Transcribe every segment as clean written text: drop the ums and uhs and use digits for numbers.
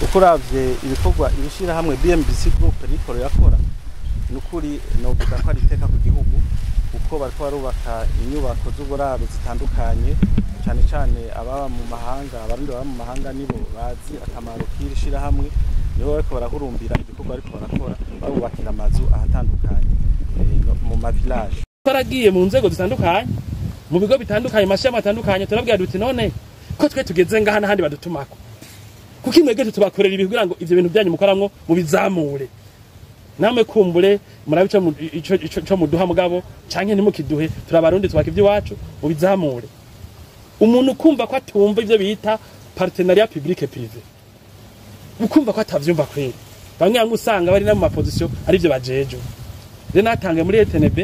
uko uravye ibikorwa ibishira hamwe BMBC Group rikoro yakora nukuri novuga ko ari iteka ku gihugu uko bariko barubaka inyubako z'uburaro zitandukanye cyane cyane ababa mu mahanga abarundi baba mu mahanga nibo bazi akamaro k'irishira hamwe nibo bariko barahurumbira ibikorwa ariko barakora barubakira amazu ahatandukanye mu ma village twaragiye mu nzego zitandukanye mu bigo bitandukanye mashya matandukanye turabwira duti none ko twe tugeze ngaha n'ahandi badutumako kuko imwege tubakorera ibi kugira ngo ivyo bintu byanyu mukoramwo mu bizamure namwe kumbure murabica ico muduha mugabo canke ntimukiduhe turabarundi tubaka ivy'iwacu mu bizamure umuntu kumva ko atumva ivyo bita partenariat public privé ukumva ko atavyumva kweri bamwe yangu usanga bari na mu maposition ari byo bajejo rero natange muri ETNB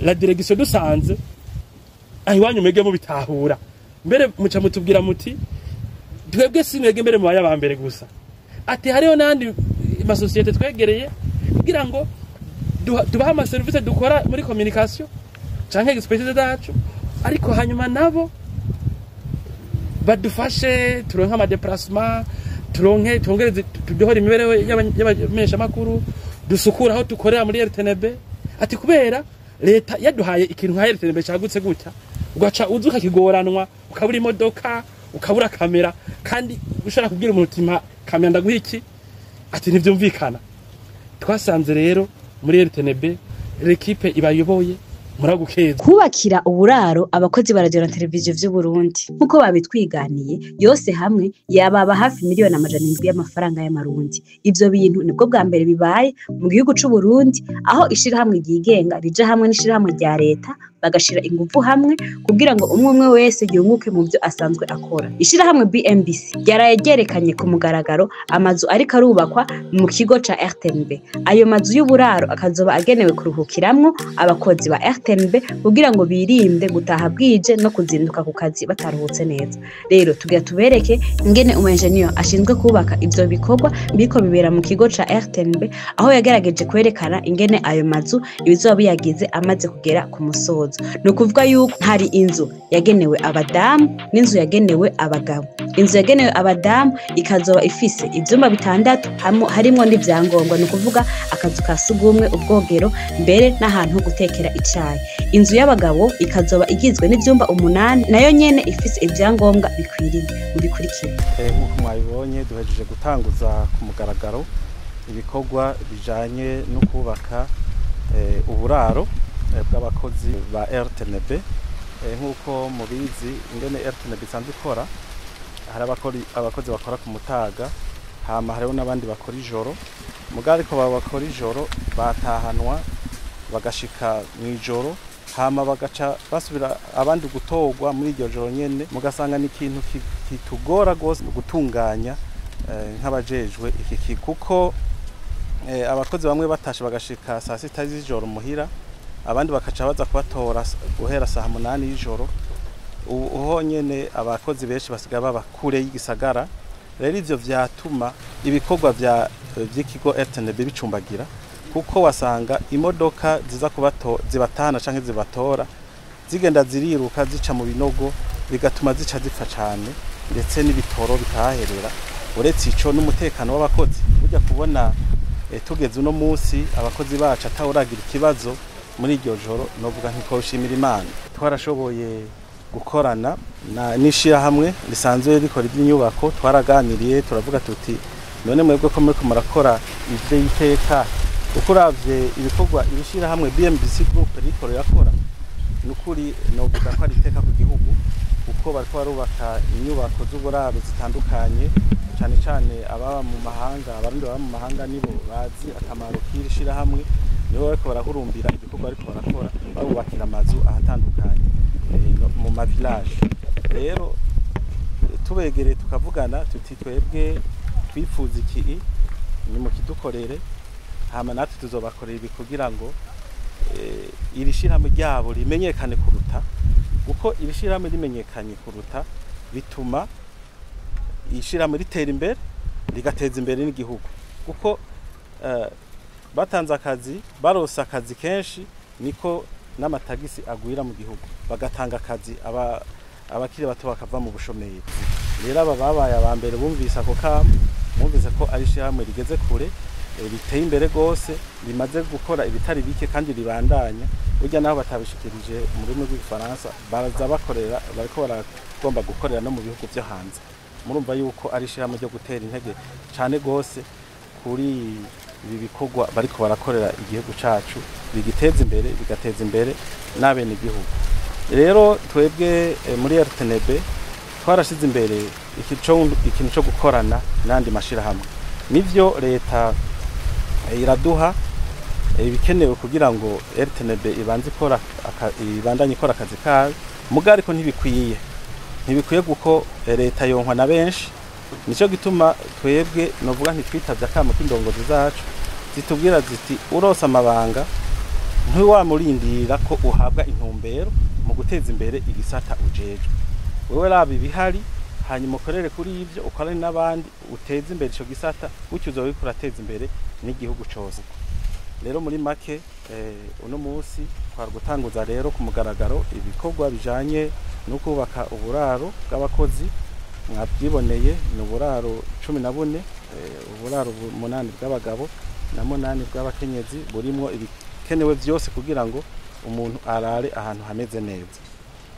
la direction dusanze ahiwanyu mege mu bitahura mbere muca mutubwira muti twebwe simwege mbere mu bayabambere gusa ati hariho nandi ma societe twegereye kugira ngo tubaha ama service dukora muri communication canke expertise dacu ariko hanyuma nabo badufashe turonka ama déplacement turonke tongereze tudohora imibereho y'abamesha makuru dusukura aho dukorera muri RTNB ati kubera leta yaduhaye ikintu nka RTNB cyagutse gutya ugaca uzuka kigoranwa ukabura imodoka ukabura kamera kandi ushaka kubwira umutima kamera ndaguha iki ati ntivyumvikana twasanze rero muri RTNB l'équipe ibayoboye muragukeza kubakira uburaro abakozi ba radio na televiziyo vy'u Burundi nkuko babitwiganiye yose hamwe yababa hafi miliyoni 700 y'amafaranga y'amarundi ivyo bintu nibwo bwa mbere bibaye mu gihugu c'u Burundi aho ishira hamwe ryigenga rija hamwe n'ishira hamwe rya leta bagashira ingufu hamwe kugira ngo umwe wese yunguke mu byo asanzwe akora ishira hamwe BMBC yarayegerekanye ku mugaragaro amazu ariko arubakwa mu kigo ca RTNB ayo mazu y'uburaro akazoba agenewe kuruhukiramwo abakozi ba RTNB kugira ngo birinde gutaha bwije no kuzinduka ku kazi bataruhutse neza rero tugira tubereke ingene umu-engineer ashinzwe kubaka ivyo bikorwa biko bibera mu kigo ca RTNB aho yagerageje kwerekana ingene ayo mazu ibizoba biyagize amaze kugera ku musozo no kuvuga yuko hari inzu yagenewe abadamu n'inzu yagenewe abagabo inzu yagenewe abadamu ikazoba ifise ivyumba bitandatu harimo n'ivyangombwa no kuvuga akazu ka sugumwe ubwogero mbere n'ahantu ho gutekera icayi inzu y'abagabo ikazoba igizwe n'ivyumba 8 nayo nyene ifise ivyangombwa bikwiriye bikurikira nk'uko mwabibonye duhejeje gutanguza ku mugaragaro ibikorwa bijanye no kubaka uburaro bw'abakozi ba RTNB nk'uko mubizi ingene RTNB isanzwe ikora hari abakozi bakora ku mutaga hama hariho n'abandi bakora ijoro mugari ko bakora ijoro batahanwa bagashika mw'ijoro hama bagaca basubira abandi gutorwa muri iryo joro nyene mugasanga ni ikintu kitugora gose gutunganya nk'abajejwe iki kigo kuko abakozi bamwe batashe bagashika saa 6 z'ijoro muhira abandi bakaca baza kubatora guhera saa 8 y'ijoro uho nyene abakozi benshi basigaye baba kure y'igisagara rero ivyo vyatuma ibikorwa vy'ikigo RTNB bicumbagira kuko wasanga imodoka ziza zibatana canke zibatora zigenda ziriruka zica mu binogo bigatuma zica zipfa cane ndetse n'ibitoro bikaherera uretse ico n'umutekano w'abakozi burya kubona tugeze uno munsi abakozi bacu atawuragira ikibazo muri iryo joro novuga ntikoshimira Imana twarashoboye gukorana n'ishira hamwe risanzwe rikora iby'inyubako twaraganiriye turavuga tuti none mwebwe ko muri kumarakora ivyo yiteka uko uravye ibikorwa ibishira hamwe BMBC Group rikoro yakora nukuri novuga ko ari iteka ku gihugu uko bariko barubaka inyubako z'uburaro zitandukanye cyane cyane ababa mu mahanga abarundi baba mu mahanga nibo bazi akamaro k'irishira hamwe nibo bariko barahurumbira ibikorwa ariko barakora barubakira amazu ahatandukanye mu ma village rero tubegereye tukavugana tuti twebwe twifuza iki ni mu kidukorere hama natwe tuzobakorera ibi kugira ngo irishirahamwe ryabo rimenyekane kuruta uko irishirahamwe rimenyekanye kuruta bituma ishirahamwe ritera imbere rigateza imbere n'igihugu kuko batanze akazi barosa akazi kenshi niko n'amatagisi agwira mu gihugu bagatanga akazi abakiri bato bakava mu bushomeri rero aba babaye abambere bumvise ako kamo bumvise ko ari ishyirahamwe rigeze kure riteye imbere gose rimaze gukora ibitari bike kandi ribandanya burya naho batabishikirije mu rurimi rw'igifaransa baza bakorera bariko baragomba gukorera no mu bihugu byo hanze murumva yuko ari ishyirahamwe ryo gutera intege cyane gose kuri ibi bikorwa bariko barakorera igihugu cacu bigiteza imbere bigateza imbere n'abene igihugu rero twebwe muri RTNB twarashize imbere ikintu cyo gukorana n'andi mashirahamwe nivyo leta iraduha ibikenewe kugira ngo RTNB ibandanye ikora akazi kayo muga ariko ntibikwiye guko leta yonkwa na benshi nico gituma twebwe novuga ntitwitavye akamo k'indongozi zacu zitubwira ziti urose amabanga ntiwamurindira ko uhabwa intumbero mu guteza imbere igisata ujejwe wewe raba ibihari hanyuma ukorere kuri ivyo ukorane n'abandi uteze imbere ico gisata gutyo uzoba uriko urateza imbere n'igihugu cose rero muri make uno munsi twari gutanguza rero ku mugaragaro ibikorwa bijanye no kubaka uburaro bw'abakozi mwabyiboneye ni uburaro 14 uburaro 8 bw'abagabo na 8 bw'abakenyezi burimo ibikenewe byose kugira ngo umuntu arare ahantu hameze neza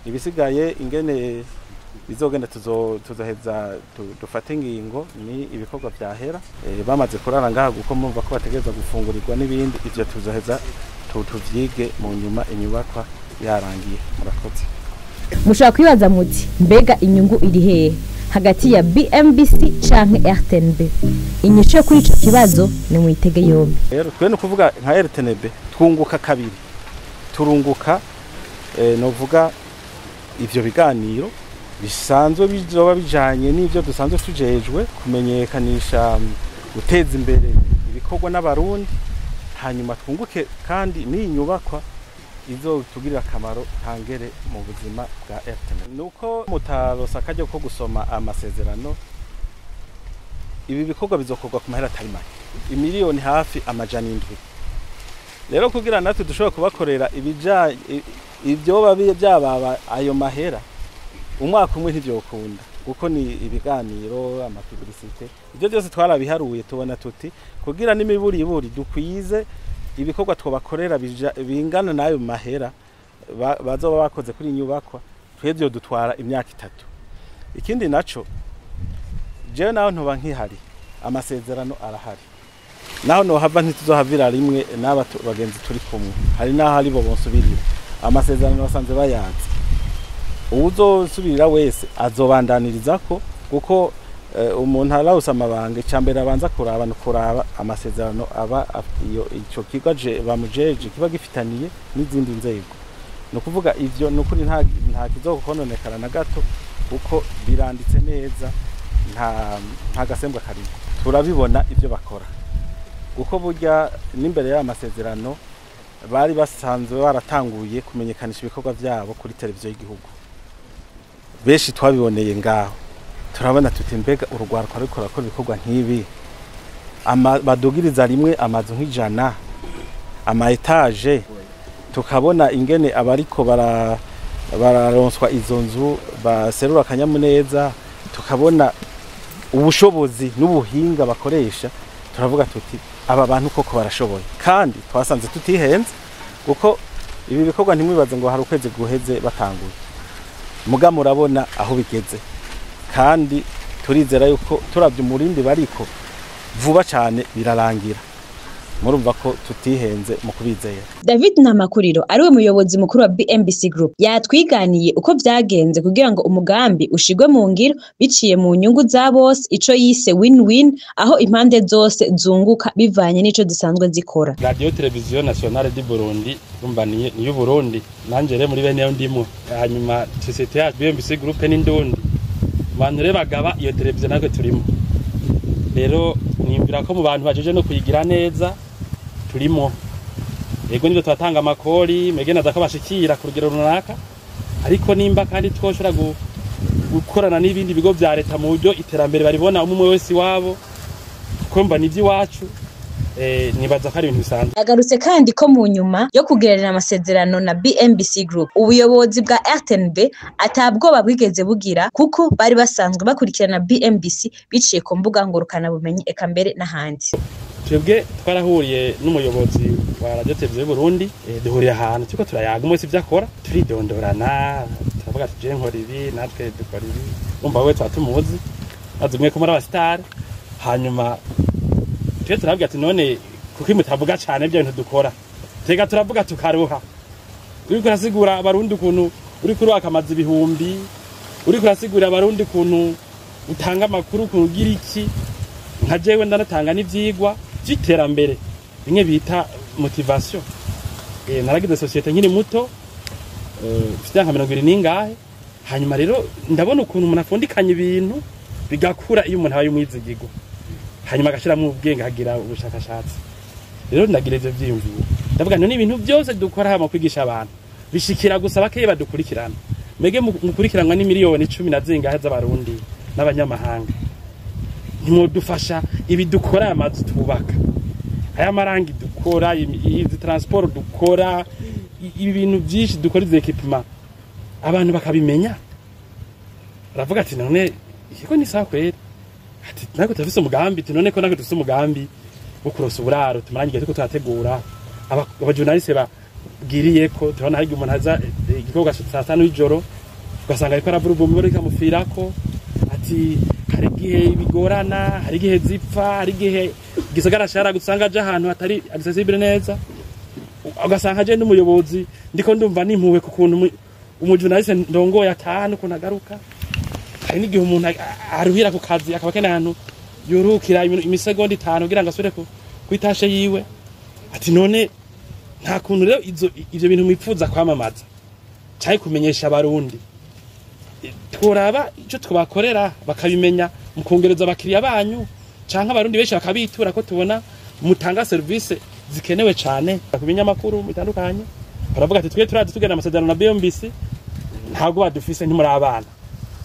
ibisigaye ingene bizogenda tuzoheza dufate ingingo ni ibikorwa byahera bamaze kurara ngaha guko mumva ko bategeza gufungurirwa n'ibindi ivyo tuzoheza tuvyige mu nyuma inyubakwa yarangiye murakoze mushaka kwibaza muti mbega inyungu iri hehe hagati ya BMBC canke RTNB inyisho kuri ico kibazo ni mwitege yombi rero twe no kuvuga nka RTNB twunguka kabiri turunguka novuga ivyo biganiro bisanzwe bizoba bijanye n'ivyo dusanzwe tujejwe kumenyekanisha guteza imbere ibikorwa n'abarundi hanyuma twunguke kandi n'inyubakwa izotugirira akamaro tangere mu buzima bwa RTNB nuko mutarosa kajya ko gusoma amasezerano ibi bikorwa bizokorwa ku mahera atari make imiliyoni hafi amajana 7 rero kugira natwe dushobora kubakorera ibyo byababa ayo mahera umwaka umwe ntivyokunda kuko ni ibiganiro amapublicité ibyo byose twarabiharuye tubona tuti kugira n'imiburiburi dukwize ibikorwa twobakorera bingana nayo mahera bazoba bakoze kuri inyubakwa twebyo dutwara imyaka 3 ikindi naco je naho ntoba nkihari amasezerano arahari naho no hava ntituzohavira rimwe n'aba bagenzi turi kumwe hari naho ari bo bonsubirira amasezerano basanze bayanze uzosubirira wese azobandaniriza ko kuko umuntu arawusa amabanga cyambere abanza kuraba no kuraba amasezerano aba iyo ico kigaje bamujeje kiba gifitaniye n'izindi nzego no kuvuga ivyo no kuri nta kizokononekana na gato kuko biranditse neza nta gasembwa karimo turabibona ivyo bakora kuko burya n'imbere y'amasezerano bari basanzwe baratanguye kumenyekanisha ibikorwa byabo kuri televiziyo y'igihugu beshi twabiboneye ngaho turabona tuti mbega urugwaro kwa rukora ko ibikorwa nk'ibi badugiriza rimwe amazu nk'ijana ama etage tukabona ingene abariko bararonswa izo nzu baserura akanyamuneza tukabona ubushobozi n'ubuhinga bakoresha turavuga tuti aba bantu koko barashoboye kandi twasanze tutihenze kuko ibi bikorwa ntimwibaze ngo hari ukwezi guheze batanguye muga murabona aho bigeze kandi turizera yuko turavye umurindi bariko vuba cyane birarangira murumva ko tutihenze mu kubizera. David Ntamakuriro ariwe muyobozi mukuru wa BMBC Group yatwiganiye uko vyagenze kugira ngo umugambi ushigwe mu ngiro biciye mu nyungu za bose ico yise win-win aho impande zose zunguka bivanye n'ico zisanzwe zikora. Radio Television Nationale du Burundi rumbaniye niyo Burundi nanjere muri bene yo ndimo hanyuma societe ya BMBC Group n'indundi bantu re bagaba iyo televiziyo natwe turimo rero nimbira ko mu bantu bajeje no kuyigira neza turimo ego nibyo twatanga amakori megena zako bashikira ku rugero runaka ariko nimba kandi twoshora gukorana n'ibindi bigo vya leta mu buryo iterambere baribona umwe wese wabo komba nivyi wacu nibaza ko ari ibintu bisanzwe. Yagarutse kandi ko mu nyuma yo kugererana amasezerano na BMBC Group ubuyobozi bwa RTNB atabwoba bwigeze bugira kuko bari basanzwe bakurikirana BMBC biciye ku mbuga ngurukana bumenyi eka mbere n'ahandi. Twebwe twarahuriye n'umuyobozi wa Radio TV Burundi duhuriye ahantu tuko turayaga umwe ivyakora turidondorana turavuga ati je nkora ibi natwe dukora ibi umva we twatumuzi azumwe ko muri abastar hanyuma twe turabwira ati none kuko imutavuga cyane ibyo bintu dukora tega turavuga tukaruha uri kurasigura abarundi kuntu uri kurwaka amazi ibihumbi uri kurasigura abarundi kuntu utanga amakuru kugira iki nka jewe ndanatanga n'ivyigwa by'iterambere bimwe bita motivation naragize societe nkiri muto mfite nka 20 ningahe hanyuma rero ndabona ukuntu umuntu afundikanya ibintu bigakura iyo umuntu abaye umwizigirwa hanyuma agashiramo ubwenge hagira ubushakashatsi rero ndagira ivyo vyiyumviro ndavuga none ibintu byose dukora hama kwigisha abantu bishikira gusa bakeye badukurikirana mege mukurikiranwa ni miliyoni 10 na zingahe z'abarundi n'abanyamahanga nimudufasha ibi dukora amazi tubaka aya marangi dukora izi transport dukora ibintu byinshi dukora izi equipment abantu bakabimenya aravuga ati none iko ni sawa kwera ati nako tafise umugambi none ko nako tufise umugambi wo kurosa uburaro tumaranye tuko twategura abajournaliste bagiriye ko turabona hari umuntu haza igikorwa saa 5 y'ijoro ugasanga ariko aravura ubumwe kamufirako ati hari gihe bigorana hari gihe zipfa hari gihe gisagara shara gusanga aje ahantu hatari accessible neza ugasanga je n'umuyobozi ndiko ndumva nimpuwe ku kuntu umujournaliste ndongoye atanu ko nagaruka hari n'igihe umuntu aruhira ku kazi akaba kene ahantu yorukira imisegonda 5 kugira ngo asubire kwitashe yiwe ati none nta kuntu rero ivyo bintu mwipfuza kwamamaza cyari kumenyesha abarundi turaba ico twabakorera bakabimenya mukongereza abakiriya banyu canka abarundi benshi bakabitura ko tubona mutanga service zikenewe cyane kumenya makuru bitandukanye baravuga ati twe turazi tugena amasezerano na BMBC ntago badufise ntimuri abana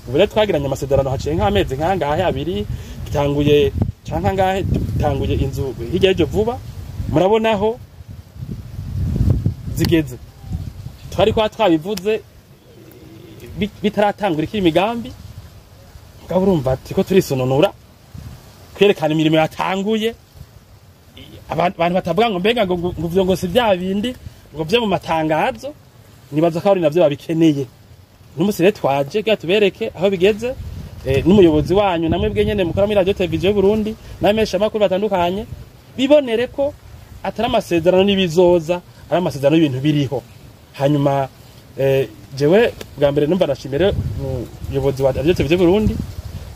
ubu rero twagiranye amasezerano haciye nk'amezi nkangahe abiri gitanguye canka ngahe gitanguye inzu hirya y'ejo vuba murabonaho zigeze twari kwa twabivuze bitaratangura ikiri imigambi ngabo urumva ati ko turisononura kwerekana imirimo yatanguye abantu batavuga ngo mbega ngo vyo ngo si bya bindi ngo byo mu matangazo nibaza ko ari navyo babikeneye n'umusire twaje ga tubereke aho bigeze n'umuyobozi wanyu namwe bwenyene mukora muri Radio TV Burundi namesha makuru batandukanye bibonere ko atari amasezerano n'ibizoza ari amasezerano y'ibintu biriho hanyuma jewe bwa mbere numva nashimire umuyobozi wa Radio TV Burundi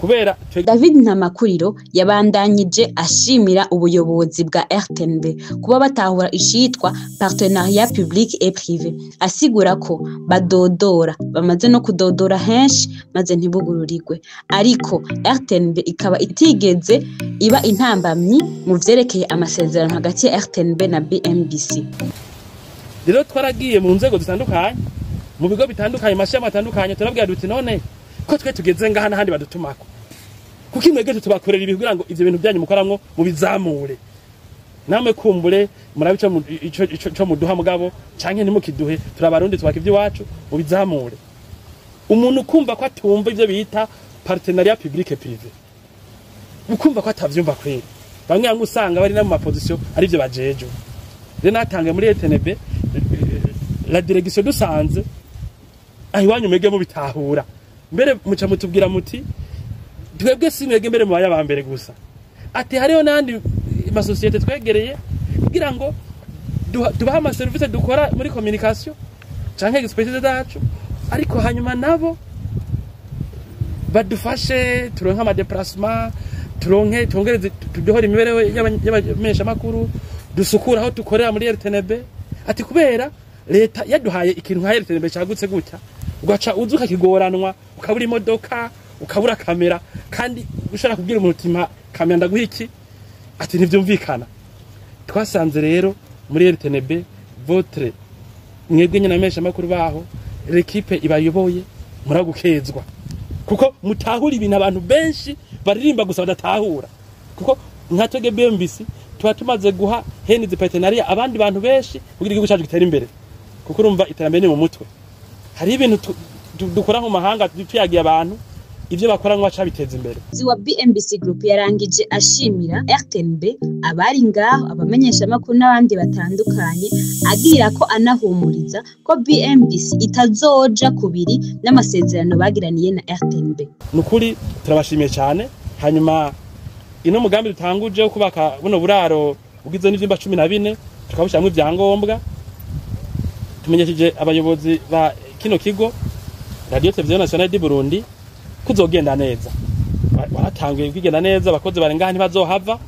kubera David Ntamakuriro yabandanyije ashimira ubuyobozi bwa RTNB kuba batahura ishitwa partenariat public et privé asigura ko badodora bamaze no kudodora henshi maze ntibugururirwe ariko RTNB ikaba itigeze iba intambamyi mu vyerekeye amasezerano hagati ya RTNB na BMBC. Rero twaragiye mu nzego zitandukanye mu bigo bitandukanye mashama atandukanye turabwira duti none ko twe tugeze ngaha n'ahandi badutumako kuko imwege tubakorera ibi kugira ngo ivyo bintu byanyu mukoramwo mu bizamure namwe kumbure murabica ico muduha mugabo canke ntimukiduhe turabarundi tubaka ivyo wacu mu bizamure umuntu kumva ko atumva ivyo bita partenariat public et privé ukumva ko atavyumva kwera bamwe usanga bari na mu position ari byo bajejo rero natange muri RTNB la direction dusanze ahiwanyu mege mu bitahura mbere muca mutubwira muti twebwe simwege mbere mu baya mbere gusa ati hariho nandi ma societe twegereye kugira ngo tubaha ama service dukora muri communication canke expertise zacu ariko hanyuma nabo badufashe turonka ama déplacement turonke twongereze tudohora imibereho y'abamenyesha makuru dusukura aho dukorera muri RTNB ati kubera leta yaduhaye ikintu nka RTNB cyagutse gutya ugaca uzuka kigoranwa ukabura imodoka ukabura kamera kandi ushaka kubwira umutima kamera ndaguha iki ati ntivyumvikana twasanze rero muri RTNB votre mwebwe nyina mesha makuru baho l'équipe ibayoboye muragukezwa kuko mutahura ibintu abantu benshi baririmba gusa badatahura kuko nkatwege BMBC tuba tumaze guha heni zi partenariat abandi bantu benshi kugira igihugu cyacu gitere imbere kuko urumva iterambere ni mu mutwe hari ibintu dukora mu mahanga tuyagiye abantu ivyo bakora ngo acabiteza imbere. Wa BMBC Group yarangije ashimira RTNB abari ngaho abamenyesha makuru n'abandi batandukanye agira ko anahumuriza ko BMBC itazoja kubiri n'amasezerano bagiraniye na RTNB. Nukuri turabashimiye cyane hanyuma ino mugambi dutanguje wo kubaka buno buraro ugizwe n'ivyumba 14 tukabushamwe ibyangombwa tumenyesheje abayobozi ba kino kigo Radio Television Nationale du Burundi kuzogenda neza baratanguye kwigenda neza abakozi barenga ntibazohava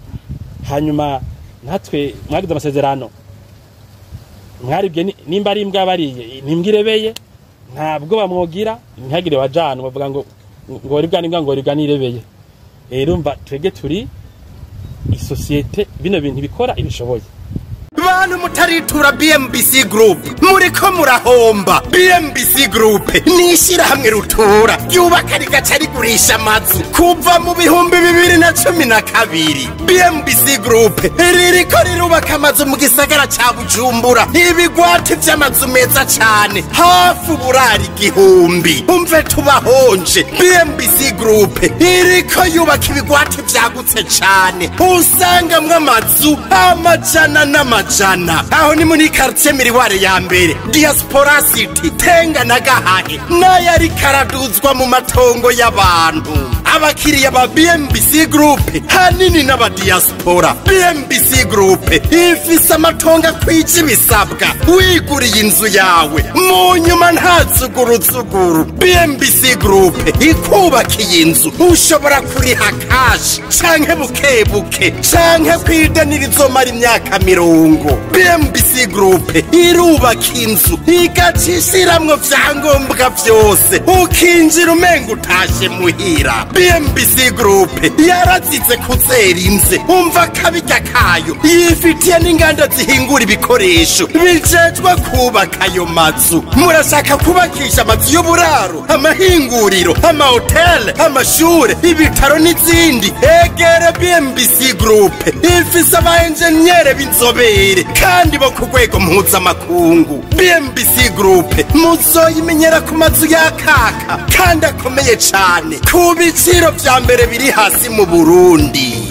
hanyuma natwe mwagize amasezerano mwaribye nimba ari imbwa bariye nimbwirebeye ntabwo bamwogira ntihagire wajana bavuga ngo ribwa nimbwa ngo ribwa nirebeye urumva twege turi isosiyete bino bintu bikora ibishoboye. Bantu mutaritura BMBC Group muriko murahomba. BMBC Group nishira hamwe rutura yubaka rigaca rigurisha amazu kuva mu 2012. BMBC Group ririko rirubaka amazu mu gisagara ca Bujumbura ibigwati vy'amazu meza cane hafu burari igihumbi. Umve tubahonje BMBC Group iriko yubaka ibigwati vyagutse cane usangamwe amazu amajana n'amajana. Aho ni muri quartier Miriware ya mbere Diaspora City Tenga na Gahahe nayari karaduzwa mu matongo y'abantu. Abakiriya ba BMBC Group hanini n'aba diaspora. BMBC Group ifise amatongo kwije bisabwa wiguriye inzu yawe mu nyuma ntatsuguruzuguru. BMBC Group ikubakiye inzu ushobora kuriha cash canke bukebuke canke kwidanirizo mara imyaka 50. BMBC Group irubaka inzu igacishiramwo vyangombwa vyose ukinjira umenga utashe muhira. BMBC Group yarazize kuzera inze umva kabirya kayo yifitiye n'inganda zihingura ibikoresho bijejwe kubaka ayo mazu. Murashaka kubakisha amazu y'uburaro amahinguriro amahoteli amashure ibitaro n'izindi egere BMBC Group ifise abaenjeniyere b'inzobere kandi bo ku rwego mpuzamakungu. BMBC Group muzoyimenyera ku mazu yakaka kandi akomeye cane ku biciro vya mbere biri hasi mu Burundi.